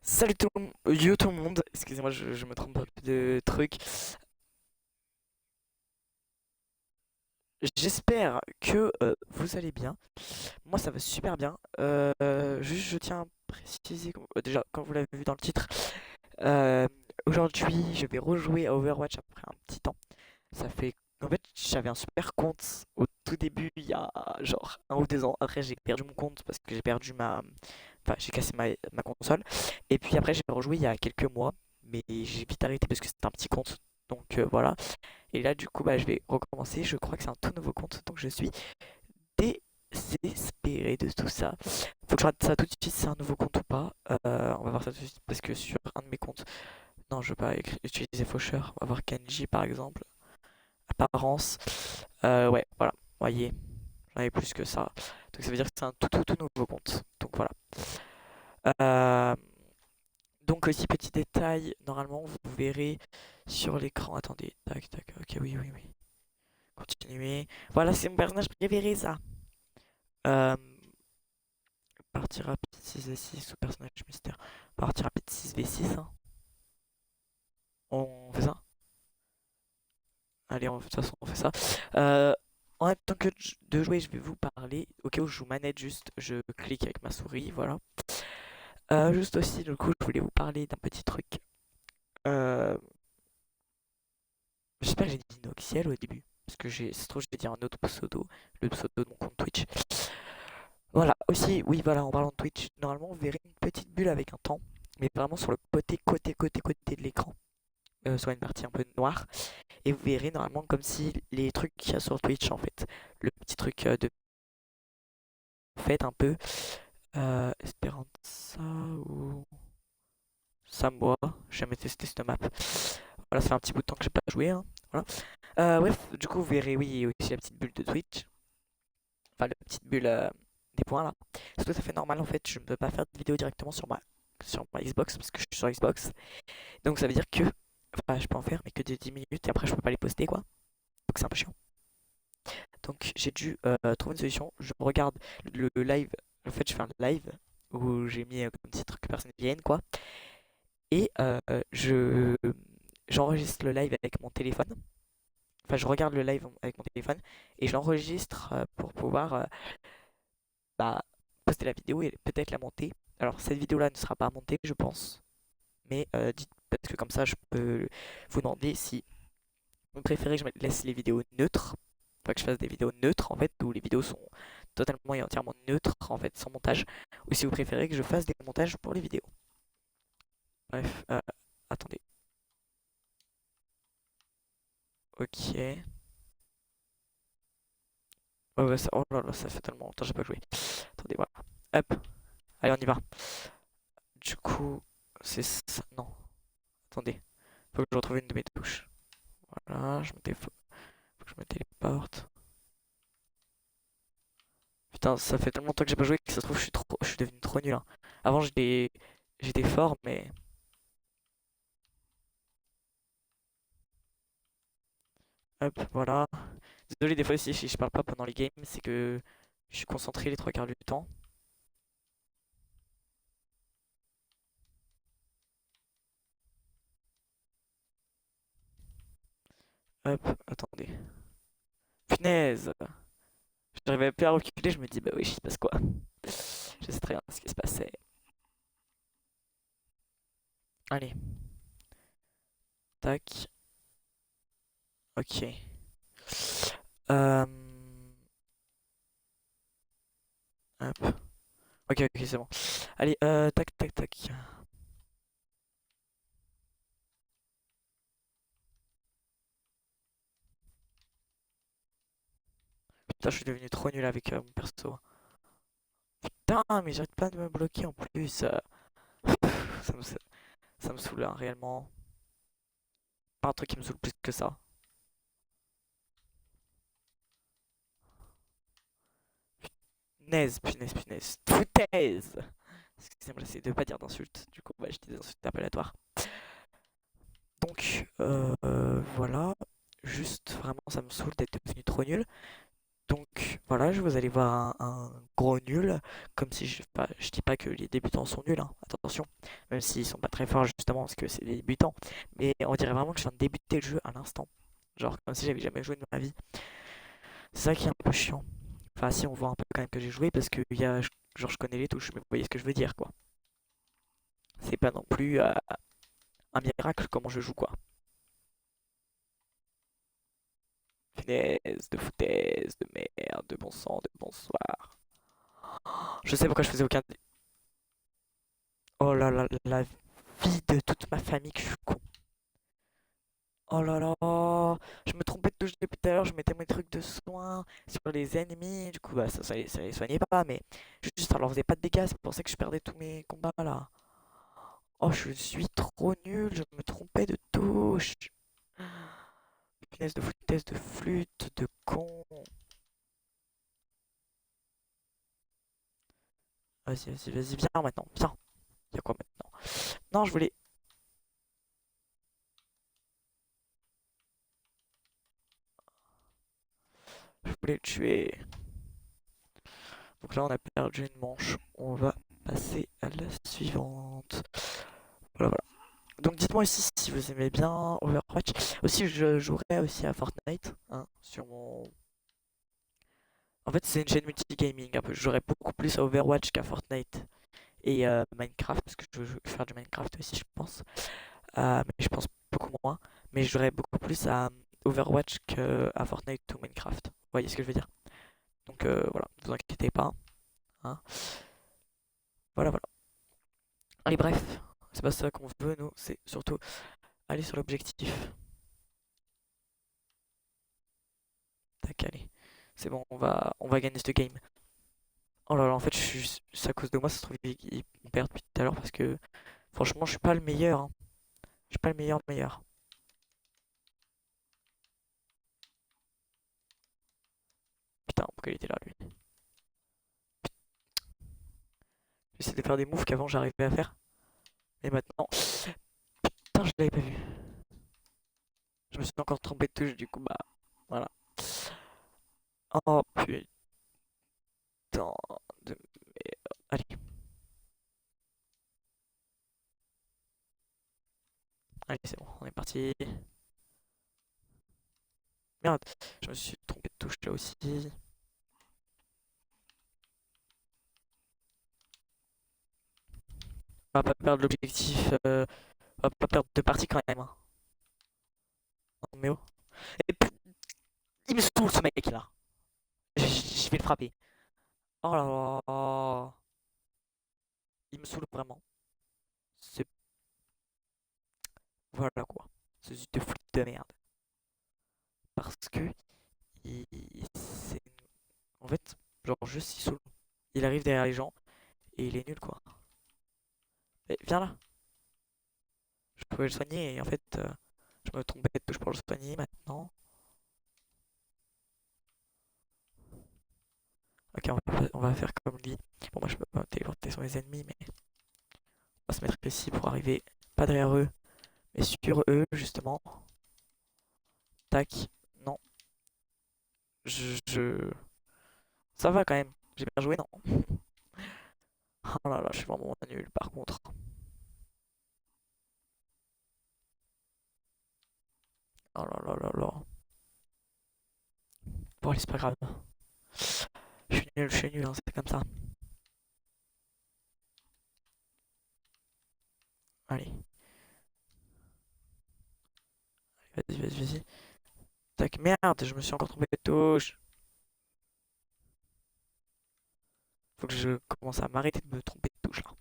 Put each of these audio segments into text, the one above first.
Salut tout le monde, yo tout le monde, excusez-moi je me trompe un peu de truc. J'espère que vous allez bien. Moi ça va super bien. Juste je tiens à préciser, déjà comme vous l'avez vu dans le titre, euh, aujourd'hui je vais rejouer à Overwatch après un petit temps. Ça fait... En fait j'avais un super compte au tout début il y a genre 1 ou 2 ans. Après j'ai perdu mon compte parce que j'ai perdu ma... Enfin j'ai cassé ma console. Et puis après j'ai rejoué il y a quelques mois. Mais j'ai vite arrêté parce que c'était un petit compte. Donc voilà. Et là du coup bah, je vais recommencer. Je crois que c'est un tout nouveau compte. Donc je suis désespéré de tout ça. Faut que je rate ça tout de suite si c'est un nouveau compte ou pas. On va voir ça tout de suite parce que sur un de mes comptes... Non je veux pas utiliser Faucheur. On va voir Kenji par exemple. Apparence. Ouais, voilà. Voyez, j'en avais plus que ça. Donc ça veut dire que c'est un tout nouveau compte. Donc voilà. Euh, donc aussi petit détail, normalement vous verrez sur l'écran. Attendez, tac tac. Ok, oui oui oui. Continuez. Voilà, c'est mon personnage préféré ça. Euh, Partie rapide 6v6 ou personnage mystère. Partie rapide 6v6. Hein. On fait ça. Allez, de toute façon on fait ça. Euh, En même temps que de jouer, je vais vous parler. Au cas où je joue manette, juste je clique avec ma souris, voilà. Juste aussi, du coup, je voulais vous parler d'un petit truc. Euh, J'espère que j'ai dit Noxiel au début. Parce que ça se trouve, j'ai dit un autre pseudo. Le pseudo de mon compte Twitch. Voilà, aussi, oui, voilà, en parlant de Twitch, normalement, vous verrez une petite bulle avec un temps. Mais vraiment sur le côté de l'écran. Soit une partie un peu noire. Et vous verrez normalement comme si les trucs qu'il y a sur Twitch, en fait. Le petit truc de fait un peu. Esperanza ou Samoa. J'ai jamais testé cette map. Voilà, ça fait un petit bout de temps que j'ai pas joué. Hein. Voilà. Bref, du coup, vous verrez, oui, aussi la petite bulle de Twitch. Enfin, la petite bulle des points là. C'est tout à fait normal en fait. Je ne peux pas faire de vidéo directement sur ma Xbox parce que je suis sur Xbox. Donc ça veut dire que. Enfin, je peux en faire, mais que de 10 minutes et après je peux pas les poster quoi. Donc c'est un peu chiant. Donc j'ai dû trouver une solution. Je regarde le live. En fait, je fais un live où j'ai mis comme titre que personne ne vienne quoi. Et j'enregistre le live avec mon téléphone. Enfin, je regarde le live avec mon téléphone et je l'enregistre pour pouvoir bah, poster la vidéo et peut-être la monter. Alors, cette vidéo-là ne sera pas montée, je pense, mais dites parce que comme ça, je peux vous demander si vous préférez que je laisse les vidéos neutres, enfin que je fasse des vidéos neutres en fait, où les vidéos sont totalement et entièrement neutres en fait, sans montage, ou si vous préférez que je fasse des montages pour les vidéos. Bref, attendez. Ok. Ouais, ouais, oh là là, ça fait tellement longtemps que j'ai pas joué. Attendez, voilà. Hop, allez, on y va. Du coup, c'est ça. Non, attendez. Faut que je retrouve une de mes touches. Voilà, faut que je me téléporte. Putain, ça fait tellement longtemps que j'ai pas joué que ça se trouve, je suis devenu trop nul. Hein. Avant, j'étais fort, mais. Hop, voilà. Désolé, des fois, si je parle pas pendant les games, c'est que je suis concentré les 3 quarts du temps. Hop, attendez. Punaise! J'arrivais plus à reculer, je me dis, bah oui, il se passe quoi? Je sais très bien ce qui se passait. Allez, tac. Ok. Euh... Hop. Ok, ok, c'est bon. Allez, tac, tac, tac. Putain, je suis devenu trop nul avec mon perso. Putain, mais j'arrête pas de me bloquer en plus. Ça me, ça me saoule, hein, réellement. Pas un truc qui me saoule plus que ça. Punaise, punaise, punaise. Foutaise! Excusez-moi, j'essaie de pas dire d'insultes. Du coup, bah, je dis des insultes appellatoires. Donc, voilà. Juste, vraiment, ça me saoule d'être devenu trop nul. Donc voilà, vous allez voir un gros nul, comme si je dis pas que les débutants sont nuls, hein, attention, même s'ils sont pas très forts justement parce que c'est des débutants, mais on dirait vraiment que je viens de débuter le jeu à l'instant, genre comme si j'avais jamais joué de ma vie. C'est ça qui est un peu chiant. Enfin si on voit un peu quand même que j'ai joué parce que genre je connais les touches, mais vous voyez ce que je veux dire quoi. C'est pas non plus un miracle comment je joue quoi. Finesse de foutaise, de merde, de bon sang, de bonsoir. Je sais pourquoi je faisais aucun. Oh là là, la vie de toute ma famille que je suis con. Oh là là, je me trompais de touche depuis tout à l'heure, je mettais mes trucs de soin sur les ennemis, du coup bah, ça les soignait pas, mais juste ça leur faisait pas de dégâts, c'est pour ça que je perdais tous mes combats là. Oh, je suis trop nul, je me trompais de touche. Finesse de foutaise, de flûte, de con. Vas-y, viens maintenant, viens. Y'a quoi maintenant? Non, je voulais le tuer. Donc là, on a perdu une manche. On va passer à la suivante. Voilà, voilà. Donc dites-moi aussi si vous aimez bien Overwatch. Aussi, je jouerai aussi à Fortnite, hein, sur mon... En fait, c'est une chaîne multigaming un peu. Je jouerai beaucoup plus à Overwatch qu'à Fortnite et Minecraft, parce que je veux faire du Minecraft aussi, je pense. Mais je pense beaucoup moins. Mais je jouerai beaucoup plus à Overwatch qu'à Fortnite ou Minecraft. Vous voyez ce que je veux dire? Donc voilà, ne vous inquiétez pas, hein. Voilà, voilà. Allez, bref, c'est pas ça qu'on veut, nous, c'est surtout aller sur l'objectif. Tac, allez. C'est bon, on va gagner ce game. Oh là là, en fait, c'est à cause de moi, ça se trouve, ils perdent depuis tout à l'heure parce que, franchement, je suis pas le meilleur, hein. Je suis pas le meilleur meilleur. Putain, pourquoi il était là, lui? J'essaie de faire des moves qu'avant j'arrivais à faire. Et maintenant, putain, je l'avais pas vu. Je me suis encore trompé de touche, du coup, bah, voilà. Oh putain de merde. Allez, allez, c'est bon, on est parti. Merde, je me suis trompé de touche là aussi. On va pas perdre l'objectif, on va pas perdre de partie quand même, hein. Non, mais oh. Et il me saoule ce mec là. Je vais le frapper. Oh là là. Il me saoule vraiment. C'est... Voilà quoi. C'est juste de flûte de merde. Parce que... c'est... En fait, genre juste il saoule. Il arrive derrière les gens et il est nul quoi. Eh, viens là. Je pouvais le soigner et en fait... je me trompais de touche pour le soigner maintenant. Ok, on va faire comme lui. Bon, moi je peux pas téléporter sur les ennemis, mais on va se mettre ici pour arriver pas derrière eux, mais sur eux justement. Tac. Non, je... Ça va quand même. J'ai bien joué, non? Oh là là, je suis vraiment nul par contre. Oh là là là là. Bon, allez, c'est pas grave. Je suis nul, hein, c'est comme ça. Allez, vas-y. Tac, merde, je me suis encore trompé de touche. Faut que je commence à m'arrêter de me tromper de touche là.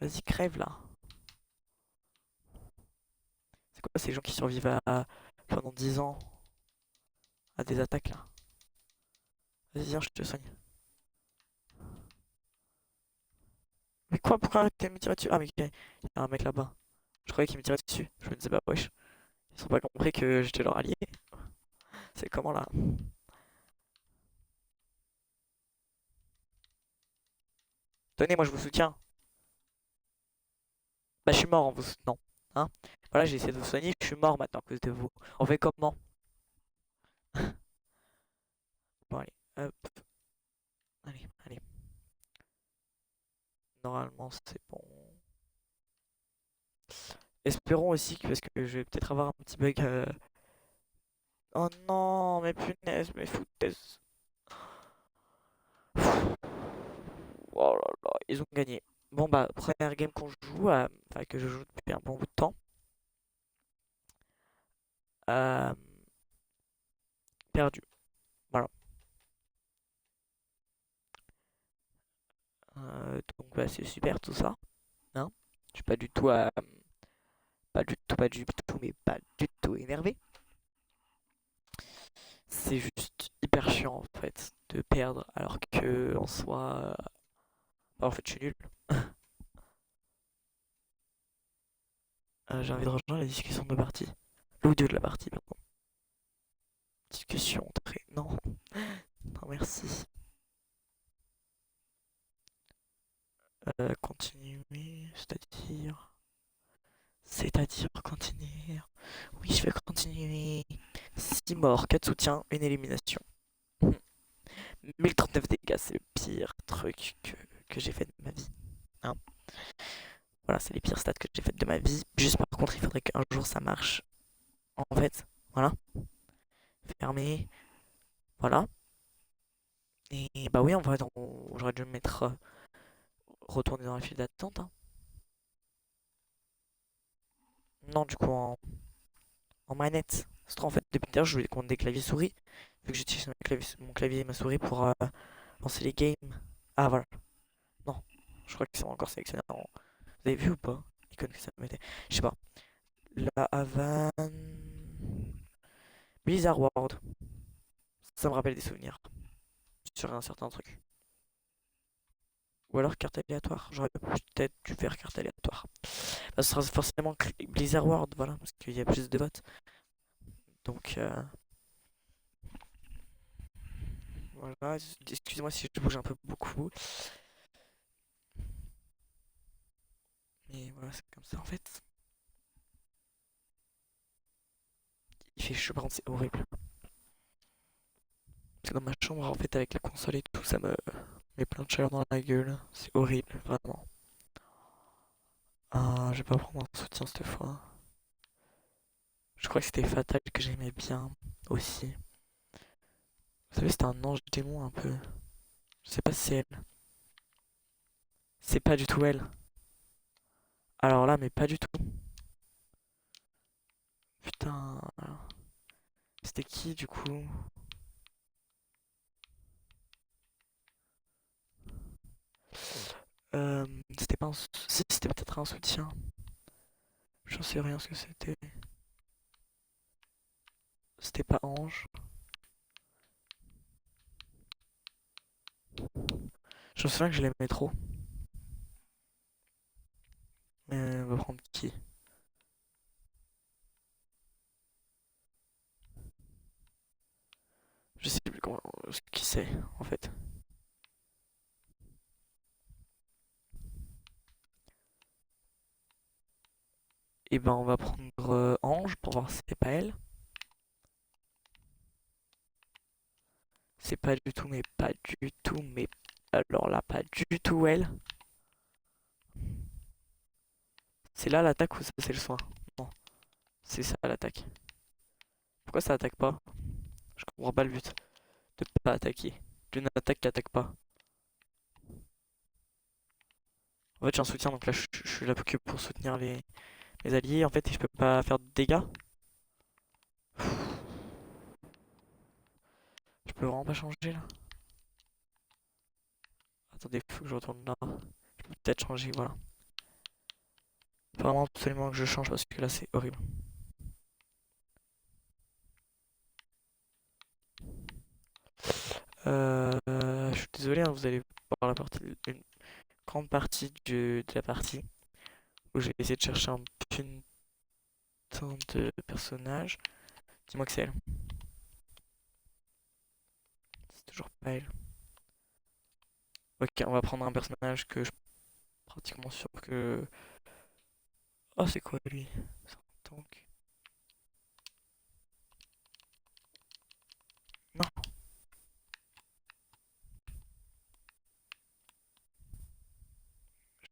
Vas-y, crève là. C'est quoi ces gens qui survivent pendant 10 ans à des attaques là? Vas-y, viens, je te soigne. Mais quoi, pourquoi arrêter de me tirer dessus? Ah, mais il y a un mec là-bas. Je croyais qu'il me tirait dessus. Je me disais, bah wesh. Ils ont pas compris que j'étais leur allié. C'est comment là? Tenez, moi je vous soutiens. Bah, je suis mort en vous soutenant. Hein? Voilà, j'ai essayé de vous soigner, je suis mort maintenant à cause de vous. On fait comment? Bon, allez, hop, allez, allez. Normalement, c'est bon. Espérons aussi que, parce que je vais peut-être avoir un petit bug. Oh non, mais punaise, mais foutaise. Oh là là, ils ont gagné. Bon bah, première game qu'on joue, enfin que je joue depuis un bon bout de temps. Euh, Perdu. Voilà. Donc bah, c'est super tout ça. Hein, je suis pas du tout, pas du tout, mais pas du tout énervé. C'est juste hyper chiant en fait de perdre alors que en soi, bah, en fait je suis nul. J'ai envie de rejoindre la discussion de partie. L'audio de la partie, pardon. Discussion très. Non, non merci. Continuer, c'est-à-dire. C'est-à-dire continuer. Oui, je vais continuer. 6 morts, 4 soutiens, une élimination. 1039 dégâts, c'est le pire truc que j'ai fait de ma vie. Hein, voilà, c'est les pires stats que j'ai fait de ma vie. Juste par contre, il faudrait qu'un jour ça marche. En fait, voilà. Fermé. Voilà. Et bah oui, en vrai, j'aurais dû me mettre retourner dans la file d'attente. Hein. Non, du coup, en manette. C'est trop, en fait, depuis tout à l'heure, je voulais qu'on ait des claviers souris. Vu que j'utilise mon clavier et ma souris pour lancer les games. Ah, voilà. Non, je crois qu'ils sont encore sélectionnés. Vous avez vu ou pas? Icône que ça me mettait. Je sais pas. La Havane. Blizzard World. Ça me rappelle des souvenirs. Sur un certain truc. Ou alors carte aléatoire. J'aurais peut-être dû faire carte aléatoire. Bah, ce sera forcément Blizzard World, voilà. Parce qu'il y a plus de votes. Donc, voilà. Excusez-moi si je bouge un peu beaucoup. Mais voilà, c'est comme ça en fait. Il fait chaud, par contre, c'est horrible. Parce que dans ma chambre, en fait, avec la console et tout, ça me met plein de chaleur dans la gueule. C'est horrible, vraiment. Ah, je vais pas prendre un soutien cette fois. Je crois que c'était Fatal que j'aimais bien aussi. Vous savez, c'était un ange démon un peu. Je sais pas si c'est elle. C'est pas du tout elle. Alors là, mais pas du tout. Putain. C'était qui du coup? C'était pas un... Si, c'était peut-être un soutien. J'en sais rien ce que c'était. C'était pas Ange. Je me souviens que je l'aimais trop. On va prendre qui? Je sais plus comment... qui c'est en fait. Et ben on va prendre Ange pour voir si c'est pas elle. C'est pas du tout, mais pas du tout, mais alors là, pas du tout elle. C'est là l'attaque ou ça c'est le soin? Non, c'est ça l'attaque. Pourquoi ça attaque pas? Je comprends pas le but de pas attaquer. D'une attaque qui attaque pas. En fait j'ai un soutien donc là je suis là que pour soutenir les alliés en fait et je peux pas faire de dégâts. Je peux vraiment pas changer là. Attendez, faut que je retourne là. Je peux peut-être changer, voilà. Faut vraiment absolument que je change parce que là c'est horrible. Je suis désolé, hein, vous allez voir une grande partie de la partie où j'ai essayé de chercher un putain de personnage. Dis-moi que c'est elle. C'est toujours pas elle. Ok, on va prendre un personnage que je suis pratiquement sûr que... Oh, c'est quoi lui? C'est un tank. Non,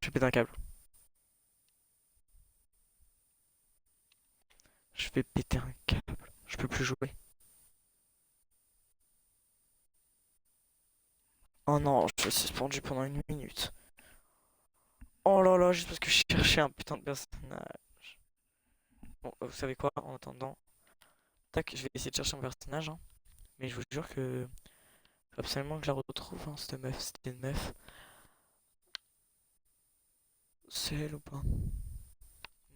je vais péter un câble. Je vais péter un câble. Je peux plus jouer. Oh non, je suis suspendu pendant 1 minute. Oh là là, juste parce que je cherchais un putain de personnage. Bon, vous savez quoi, en attendant, tac, je vais essayer de chercher un personnage, hein. Mais je vous jure que faut absolument que je la retrouve, hein, cette meuf. C'était une meuf. C'est elle ou pas?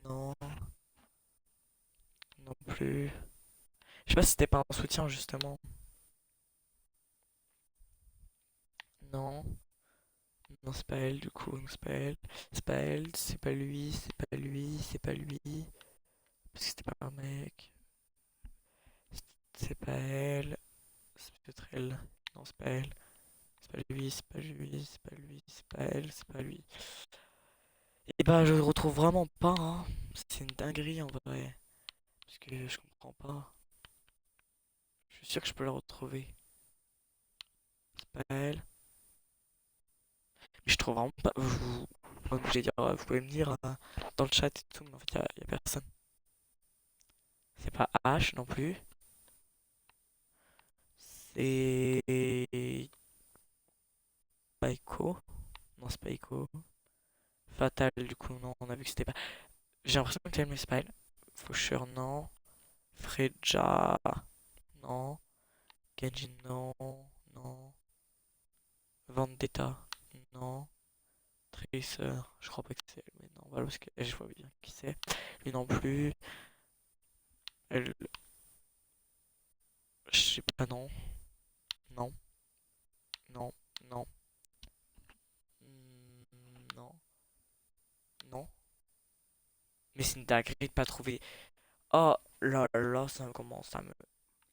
Non, non plus. Je sais pas si c'était pas un soutien, justement. Non, non, c'est pas elle, du coup, non, c'est pas elle. C'est pas elle, c'est pas lui, c'est pas lui, c'est pas lui. Parce que c'était pas un mec. C'est pas elle. C'est peut-être elle. Non, c'est pas elle. C'est pas lui, c'est pas lui, c'est pas lui, c'est pas elle, c'est pas lui. Et bah, je le retrouve vraiment pas, hein. C'est une dinguerie en vrai. Parce que je comprends pas. Je suis sûr que je peux la retrouver. C'est pas elle. Mais je trouve vraiment pas. Pas obligé de dire, vous pouvez me dire dans le chat et tout, mais en fait, y a personne. C'est pas H non plus. C'est pas Echo. Non, c'est pas Echo. Fatal, du coup, non, on a vu que c'était pas. J'ai l'impression que c'est pas elle. Faucheur, non. Freja, non. Genji, non. Non. Vendetta, non. Tracer, je crois pas que c'est elle, mais non, voilà, parce que je vois bien qui c'est. Lui non plus. Elle, je sais pas, non. Non, non, non. Non, non. Mais c'est une dinguerie de pas trouver. Oh là là, ça commence à me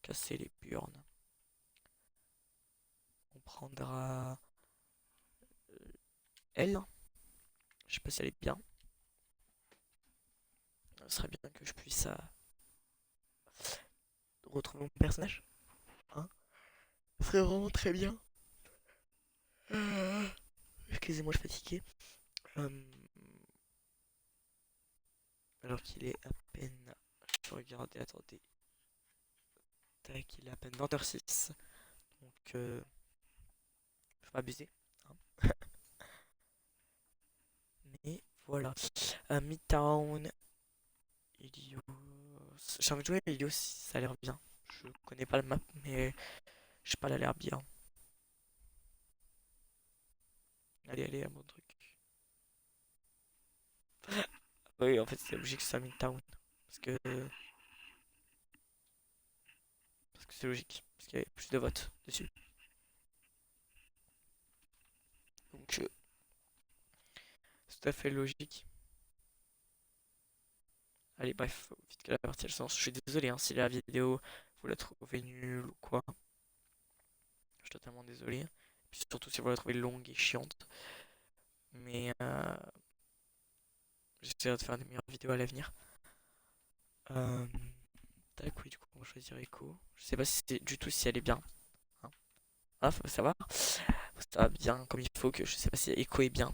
casser les burnes. On prendra elle. Je sais pas si elle est bien. Ce serait bien que je puisse retrouver mon personnage. Hein, ce serait vraiment très bien. Euh, Excusez-moi, je suis fatigué. Euh, Alors qu'il est à peine. Je vais regarder, attendez. Tac, il est à peine 20h06. Donc, faut pas abuser, hein. Mais voilà. Midtown, Ilios. J'ai envie de jouer à Ilios, ça a l'air bien. Je connais pas le map, mais je sais pas, elle a l'air bien. Allez, allez, à mon truc. Oui, en fait, c'est logique que ce soit Midtown. Parce que. Parce que c'est logique. Parce qu'il y a plus de votes dessus. Donc, c'est tout à fait logique. Allez, bref, faut vite que la partie elle se lance. Je suis désolé hein, si la vidéo vous la trouvez nulle ou quoi. Je suis totalement désolé. Puis surtout si vous la trouvez longue et chiante. Mais j'essaierai de faire des meilleures vidéos à l'avenir. Euh, Tac, oui, du coup, on va choisir Echo. Je sais pas si c'est du tout si elle est bien, hein. Ah, faut savoir. Faut savoir bien comme il faut que je sais pas si Echo est bien.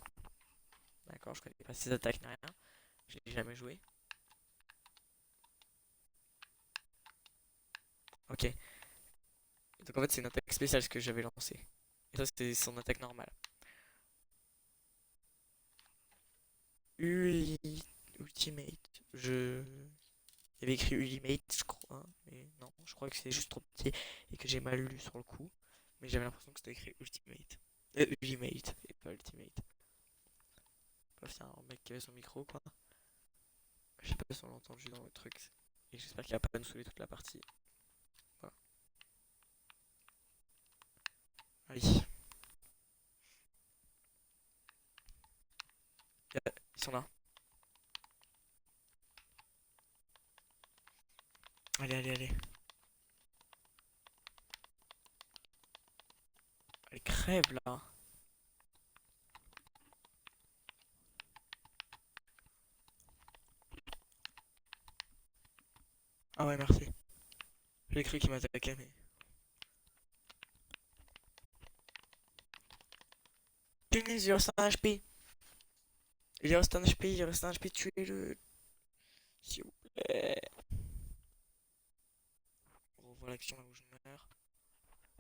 D'accord, je connais pas ses attaques ni rien. Je l'ai jamais joué. Ok. Donc en fait, c'est une attaque spéciale ce que j'avais lancé. Et ça, c'était son attaque normale. Ultimate. Il y avait écrit Ultimate, je crois, mais non, je crois que c'est juste trop petit et que j'ai mal lu sur le coup. Mais j'avais l'impression que c'était écrit Ultimate. Ultimate et pas Ultimate. Bref, c'est un mec qui avait son micro, quoi. Je sais pas si on l'a entendu dans le truc. Et j'espère qu'il va pas nous saouler toute la partie. Voilà. Allez. Ils sont là. Allez, allez, allez. Allez, crève là. Ah ouais, merci. J'ai cru qu'il m'attaquait, mais... Punaise, il reste un HP. Il reste un HP, il reste un HP, tuez-le. S'il vous plaît. On revoit l'action là où je meurs.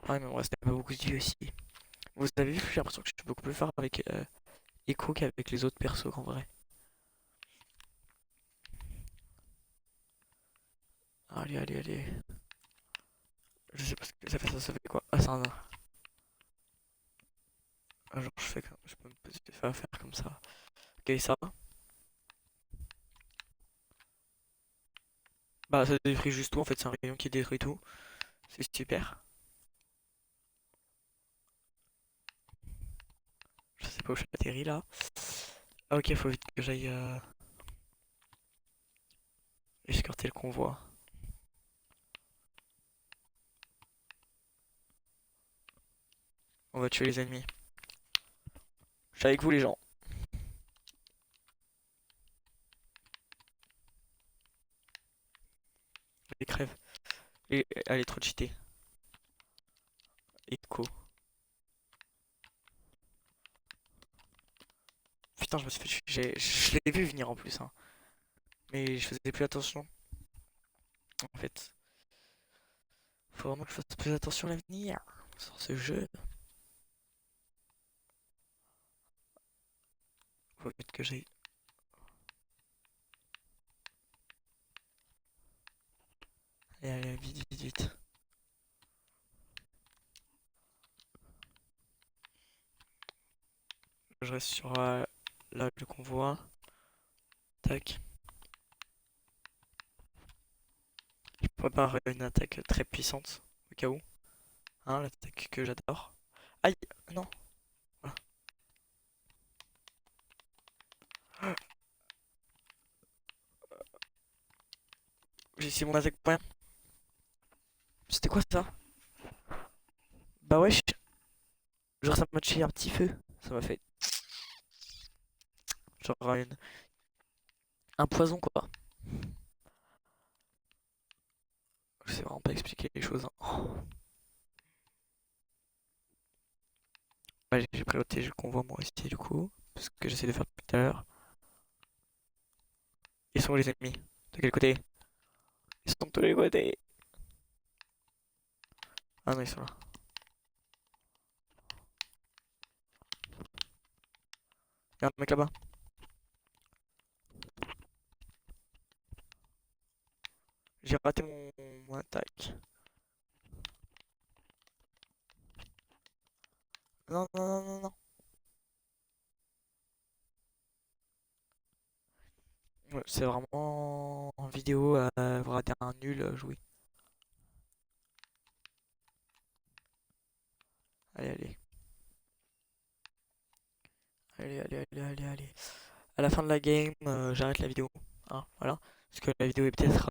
Ah ouais, mais on restait pas beaucoup de vie aussi. Vous avez vu, j'ai l'impression que je suis beaucoup plus fort avec Echo qu'avec les autres persos qu'en vrai. Allez, allez, allez. Je sais pas ce que ça fait, ça fait quoi? Ah, c'est un nain. Ah, genre, je peux me faire comme ça. Ok, ça. Bah, ça détruit juste tout en fait, c'est un rayon qui détruit tout. C'est super. Je sais pas où je suis atterri là. Ah, ok, faut vite que j'aille escorter le convoi. On va tuer les ennemis. Je suis avec vous, les gens. Allez, crève. Et, allez, trop cheaté. Echo. Putain, je me suis fait tuer. Je l'ai vu venir en plus, hein. Mais je faisais plus attention. En fait, faut vraiment que je fasse plus attention à l'avenir sur ce jeu. Faut vite que j'aille. Allez, allez, vite, vite, vite. Je reste sur là, le convoi. Tac. Je prépare une attaque très puissante, au cas où. Hein, l'attaque que j'adore. Aïe, non. Voilà. J'ai essayé mon attaque pour rien. C'était quoi ça? Bah wesh, genre ça m'a tué un petit feu. Ça m'a fait genre un poison quoi. Je sais vraiment pas expliquer les choses, hein. Ouais, j'ai priorité le convoi moi aussi du coup. Parce que j'essaie de faire depuis tout à l'heure. Ils sont où les ennemis? De quel côté? Ils sont de tous les côtés. Ah non, ils sont là. Y'a un mec là-bas. J'ai raté mon attaque. Non, non, non, non, non. Ouais, c'est vraiment en vidéo, vous ratez un nul joué. Allez, allez. Allez, allez, allez, allez, allez. À la fin de la game, j'arrête la vidéo. Hein, voilà. Parce que la vidéo est peut-être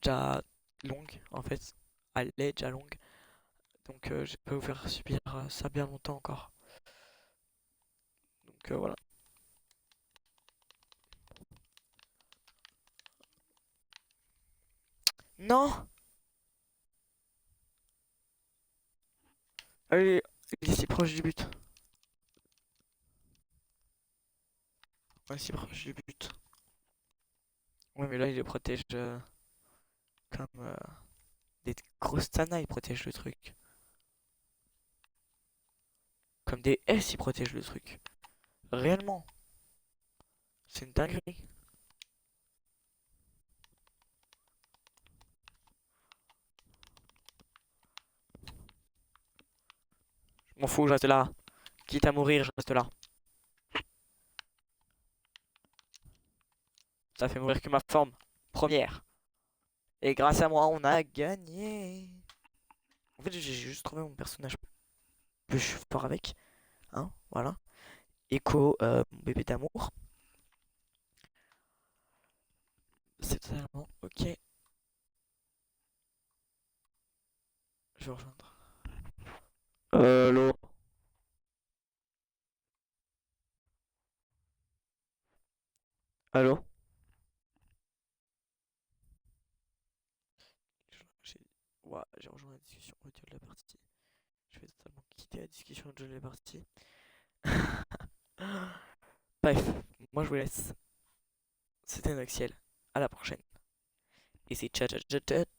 déjà longue, en fait. Elle est déjà longue. Donc je peux vous faire subir ça bien longtemps encore. Donc voilà. Non! Allez, il est si proche du but. Ouais, si proche du but. Ouais, mais là, il le protège comme des grosses tanailles, il protège le truc. Comme des S, il protège le truc. Réellement. C'est une dinguerie. Je m'en fous, je reste là. Quitte à mourir, je reste là. Ça fait mourir que ma forme première. Et grâce à moi, on a gagné. En fait, j'ai juste trouvé mon personnage plus fort avec. Hein, voilà. Echo, mon bébé d'amour. C'est totalement ok. Je vais rejoindre. Allô? Allô? Ouah, j'ai rejoint la discussion audio de la partie. Je vais totalement quitter la discussion audio de la partie. Bref, moi je vous laisse. C'était Noxiel. À la prochaine. Et c'est ciao ciao ciao ciao.